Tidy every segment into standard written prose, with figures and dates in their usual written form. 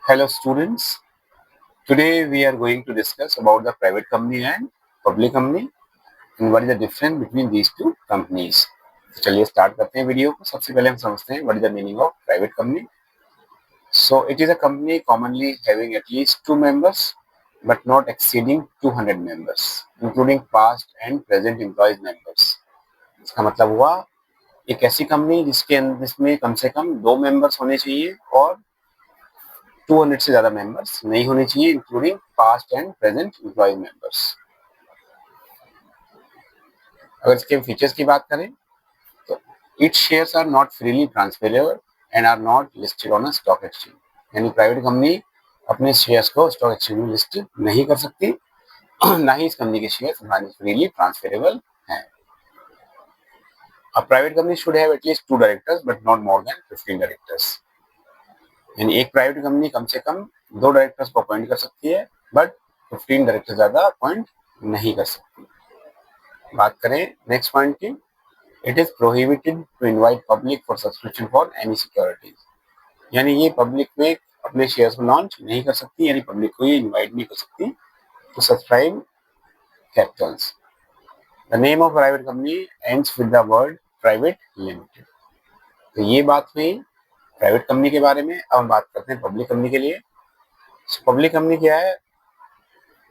Hello students, today we are going to discuss about the private company and public company and what is the difference between these two companies. तो चलिए start करते हैं video को। सबसे पहले हम समझते हैं what is the meaning of private company. So it is a company commonly having at least 2 members but not exceeding 200 members including past and present employees members. इसका मतलब हुआ एक ऐसी कंपनी जिसमें कम से कम 2 मेंबर्स होने चाहिए और 200 से ज्यादा मेंबर्स नहीं होने चाहिए including past and present employ members. अगर इसके फीचर्स की बात करें तो its shares are not freely transferable and are not listed on a stock exchange. यानी प्राइवेट कंपनी अपने शेयर्स को स्टॉक एक्सचेंज में लिस्ट नहीं कर सकती ना ही इस कंपनी के शेयर्स फ्रीली ट्रांसफरेबल हैं। A private company should have at least 2 directors but not more than 15 directors. यानी एक प्राइवेट कंपनी कम से कम 2 डायरेक्टर्स को अपॉइंट कर सकती है बट 15 डायरेक्टर ज्यादा अपॉइंट नहीं कर सकती। बात करें नेक्स्ट पॉइंट की, it is prohibited to invite public for subscription for any securities. यानी ये पब्लिक में अपने शेयर्स को लॉन्च नहीं कर सकती, यानी पब्लिक को ये इनवाइट नहीं कर सकती to subscribe capitals. The name of private company ends with the word private limited. तो ये बात हुई प्राइवेट कंपनी के बारे में। अब हम बात करते हैं पब्लिक कंपनी के लिए। पब्लिक कंपनी क्या है?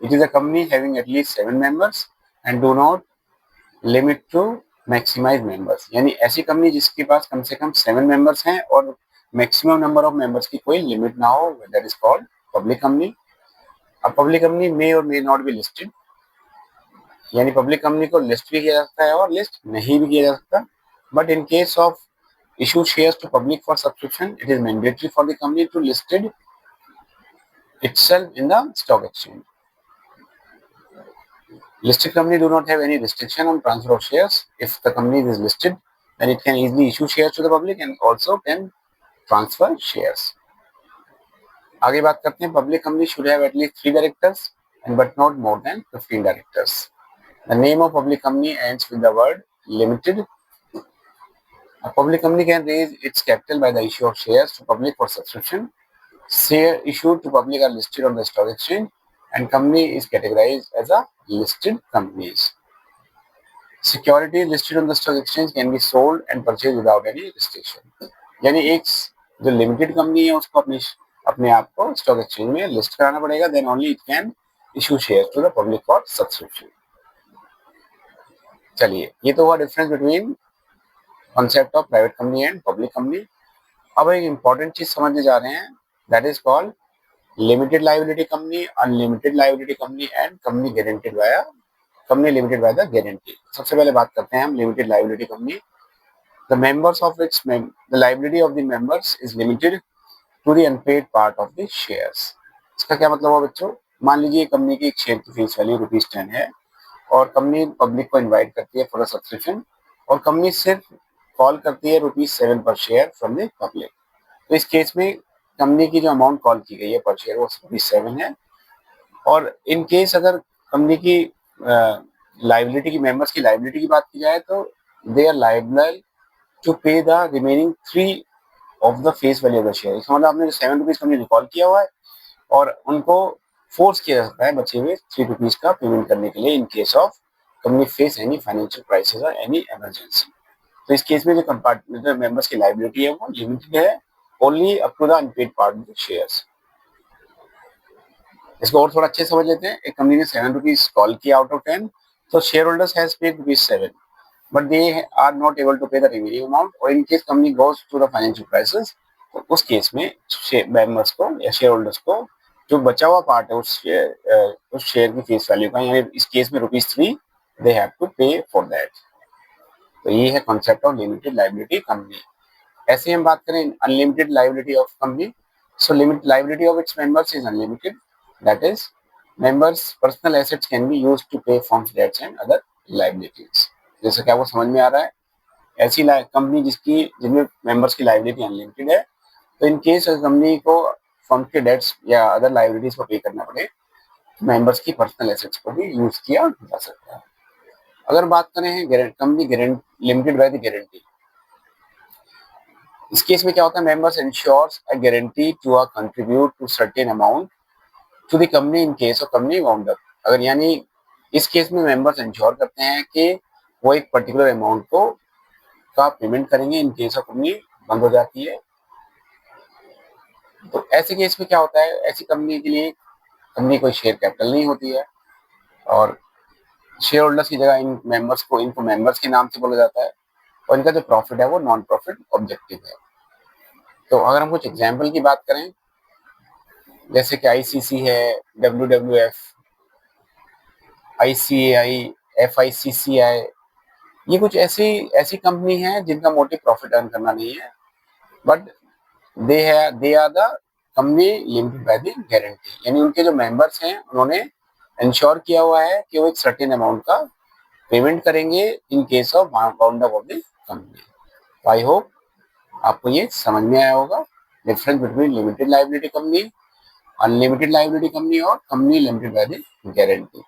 It is a company having at least 7 members and do not limit to maximize members. यानी ऐसी कंपनी जिसके पास कम से कम 7 मेंबर्स हैं और मैक्सिमम नंबर ऑफ मेंबर्स की कोई लिमिट ना हो, that is called public company. अब पब्लिक कंपनी मे और मे नॉट बी लिस्टेड, यानी पब्लिक कंपनी को लिस्ट भी किया जा सकता है और लिस्ट नहीं भी किया जा सकता। But in case of issue shares to public for subscription, it is mandatory for the company to listed itself in the stock exchange. Listed company do not have any restriction on transfer of shares. If the company is listed, then it can easily issue shares to the public and also can transfer shares. आगे बात करते हैं, public company should have at least 3 directors and but not more than 15 directors. The name of public company ends with the word limited. A public company can raise its capital by the issue of shares to public for subscription. Share issued to public are listed on the stock exchange and company is categorized as a listed companies. Securities listed on the stock exchange can be sold and purchased without any restriction. यानी एक जो limited company है उसको अपने आप को stock exchange में list कराना पड़ेगा, then only it can issue share to the public for subscription. चलिए, ये तो हुआ difference between concept of private company and public company. अब एक इंपॉर्टेंट चीज समझने जा रहे हैं, that is called limited liability company, unlimited liability company and company limited by the guarantee. सबसे पहले बात करते हैं हम limited liability company. The members of its the liability of the members is limited to the unpaid part of the shares. इसका क्या मतलब है बच्चों? मान लीजिए कंपनी की एक शेयर की फेस वैल्यू ₹10 है और कंपनी पब्लिक को इन्वाइट करती है फॉर अ सब्सक्रिप्शन और कंपनी सिर्फ कॉल करती है ₹7 पर शेयर फ्रॉम द पब्लिक। तो इस केस में कंपनी की जो अमाउंट कॉल की गई है पर शेयर वो ₹7 है। और इन केस अगर कंपनी की लाइबिलिटी की मेंबर्स की लाइबिलिटी की बात की जाए तो they are liable to pay the remaining 3 of the face value of the share. इसका मतलब आपने जो ₹7 कंपनी ने कॉल किया हुआ है और उनको फोर्स किया जा सकता है बचे हुए ₹3 का पेमेंट करने के लिए इन case of company face any financial crisis और एनी इमरजेंसी। तो इस केस में जो मेंबर्स की लाइबिलिटी है वो लिमिटेड है only up to the unpaid part of the shares. इसको और थोड़ा अच्छे समझ लेते हैं। एक कंपनी ने ₹7 कॉल किया आउट ऑफ 10, तो share holders has paid ₹7 but they are not able to pay the remaining amount, और in case company goes to the financial crisis, तो उस केस में मेंबर्स को या शेयर होल्डर्स को जो बचा हुआ पार्ट है उस शेयर की फेस वैल्यू का, यानी इस केस में ₹3 they have to pay for that. तो ये है concept of limited liability company. ऐसे हम बात करें unlimited liability of company, so limit liability of its members is unlimited, that is members personal assets can be used to pay firms debts and other liabilities. जैसे क्या वो समझ में आ रहा है? ऐसी कंपनी जिनमें मेंबर्स की लायबिलिटी अनलिमिटेड है, तो इन केस कंपनी को फर्म के डेट्स या अदर लायबिलिटीज को पे करना पड़े, मेंबर्स की पर्सनल एसेट्स को भी यूज किया जा सकता है। अगर बात करें company limited by the guarantee, इस केस में क्या होता है, members insures a guarantee to a contribute to certain amount to the company in case of company wound up. अगर यानी इस केस में मेंबर्स इंश्योर करते हैं कि वो एक पर्टिकुलर अमाउंट को का पेमेंट करेंगे इन केस ऑफ कंपनी बंद हो जाती है। तो ऐसे केस में क्या होता है, ऐसी कंपनी के लिए कंपनी कोई शेयर कैपिटल नहीं होती है और शेयर होल्डर्स की जगह इनको मेंबर्स के नाम से बोला जाता है और इनका जो प्रॉफिट है वो नॉन प्रॉफिट ऑब्जेक्टिव है। तो अगर हम कुछ एग्जाम्पल की बात करें, जैसे कि आईसीसी है, WWF, ICAI, FICCI, ये कुछ ऐसी ऐसी कंपनी है जिनका मोटिव प्रॉफिट अर्न करना नहीं है, but they are the company limited by the guarantee, यानी उनके जो मेंबर्स हैं उन्होंने इंश्योर किया हुआ है कि वो एक सर्टेन अमाउंट का पेमेंट करेंगे in case of wound up of the company. I hope आपको ये समझ में आया होगा difference between limited liability company, unlimited liability company और company limited by the guarantee.